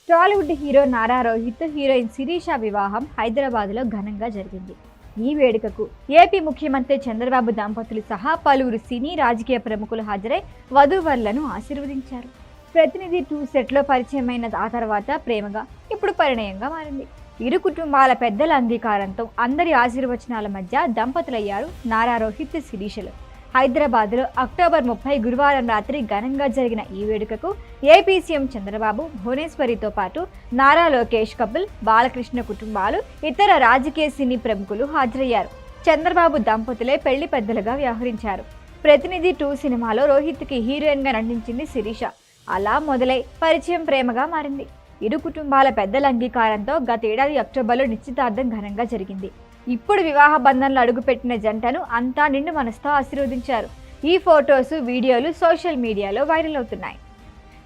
Tollywood hero Nara Rohit heroine Sirisha వివాహం హైదరాబాద్లో ఘనంగా జరిగింది. ఈ వేడుకకు ఏపీ ముఖ్యమంత్రి చంద్రబాబు దంపతులు సహా పలువురు సినీ రాజకీయ ప్రముఖులు హాజరై వధూవరులను ఆశీర్వదించారు. ప్రతినిధి 2 సెట్లో పరిచయమైన ఆ తర్వాత ప్రేమగా ఇప్పుడు పరిణయంగా మారింది. ఇరు కుటుంబాల పెద్దల అంగీకారంతో అందరి ఆశీర్వచనాల మధ్య దంపతులయ్యారు నారా రోహిత్ శిరీషలు. హైదరాబాద్లో అక్టోబర్ 30 గురువారం రాత్రి ఘనంగా జరిగిన ఈ వేడుకకు ఏపీ సీఎం చంద్రబాబు, భువనేశ్వరితో పాటు నారా లోకేష్ కపుల్, బాలకృష్ణ కుటుంబాలు, ఇతర రాజకీయ సినీ ప్రముఖులు హాజరయ్యారు. చంద్రబాబు దంపతులే పెళ్లి పెద్దలుగా వ్యవహరించారు. ప్రతినిధి 2 సినిమాలో రోహిత్కి హీరోయిన్గా నటించింది శిరీష. అలా మొదలై పరిచయం ప్రేమగా మారింది. ఇరు కుటుంబాల పెద్దల అంగీకారంతో గత ఏడాది అక్టోబర్లో నిశ్చితార్థం ఘనంగా జరిగింది. ఇప్పుడు వివాహ బంధంలో అడుగుపెట్టిన జంటను అంతా నిండు మనసుతో ఆశీర్వదించారు. ఈ ఫొటోస్, వీడియోలు సోషల్ మీడియాలో వైరల్ అవుతున్నాయి.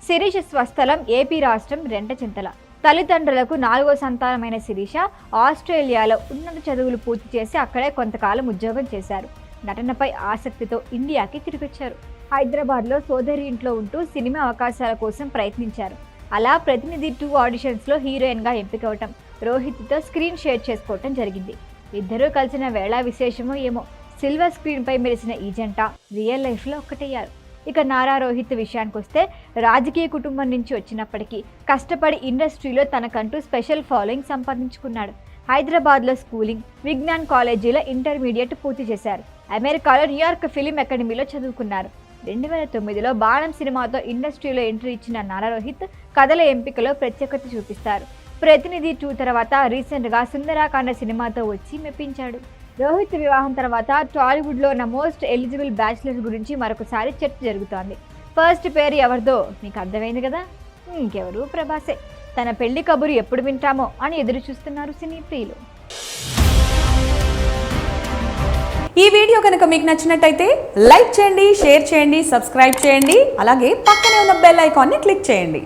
శిరీష స్వస్థలం ఏపీ రాష్ట్రం రెంటచింతల. తల్లిదండ్రులకు 4వ సంతానమైన శిరీష ఆస్ట్రేలియాలో ఉన్నత చదువులు పూర్తి చేసి అక్కడే కొంతకాలం ఉద్యోగం చేశారు. నటనపై ఆసక్తితో ఇండియాకి తిరిగొచ్చారు. హైదరాబాద్లో సోదరి ఇంట్లో ఉంటూ సినిమా అవకాశాల కోసం ప్రయత్నించారు. అలా ప్రతినిధి 2 ఆడిషన్స్లో హీరోయిన్గా ఎంపికవటం, రోహిత్తో స్క్రీన్ షేర్ చేసుకోవటం జరిగింది. ఇద్దరూ కలిసిన వేళ విశేషమో ఏమో సిల్వర్ స్క్రీన్పై మెరిసిన ఈ జంట రియల్ లైఫ్లో ఒక్కటయ్యారు. ఇక నారా రోహిత్ విషయానికి వస్తే రాజకీయ కుటుంబం నుంచి వచ్చినప్పటికీ కష్టపడి ఇండస్ట్రీలో తనకంటూ స్పెషల్ ఫాలోయింగ్ సంపాదించుకున్నాడు. హైదరాబాద్లో స్కూలింగ్, విజ్ఞాన్ కాలేజీలో ఇంటర్మీడియట్ పూర్తి చేశారు. అమెరికాలో న్యూయార్క్ ఫిలిం అకాడమీలో చదువుకున్నారు. 2009లో బాణం సినిమాతో ఇండస్ట్రీలో ఎంట్రీ ఇచ్చిన నారా రోహిత్ కథల ఎంపికలో ప్రత్యేకత చూపిస్తారు. ప్రతినిధి 2 తర్వాత రీసెంట్గా సుందరాకాండ సినిమాతో వచ్చి మెప్పించాడు. రోహిత్ వివాహం తర్వాత టాలీవుడ్లో ఉన్న మోస్ట్ ఎలిజిబుల్ బ్యాచిలర్స్ గురించి మరొకసారి చర్చ జరుగుతోంది. ఫస్ట్ పేరు ఎవరిదో మీకు అర్థమైంది కదా, ఇంకెవరు ప్రభాసే. తన పెళ్లి కబురు ఎప్పుడు వింటామో అని ఎదురు చూస్తున్నారు సినీ ప్రియులు. ఈ వీడియో కనుక మీకు నచ్చినట్టయితే లైక్ చేయండి, షేర్ చేయండి, సబ్స్క్రైబ్ చేయండి. అలాగే పక్కనే ఉన్న బెల్ ఐకాన్ని క్లిక్ చేయండి.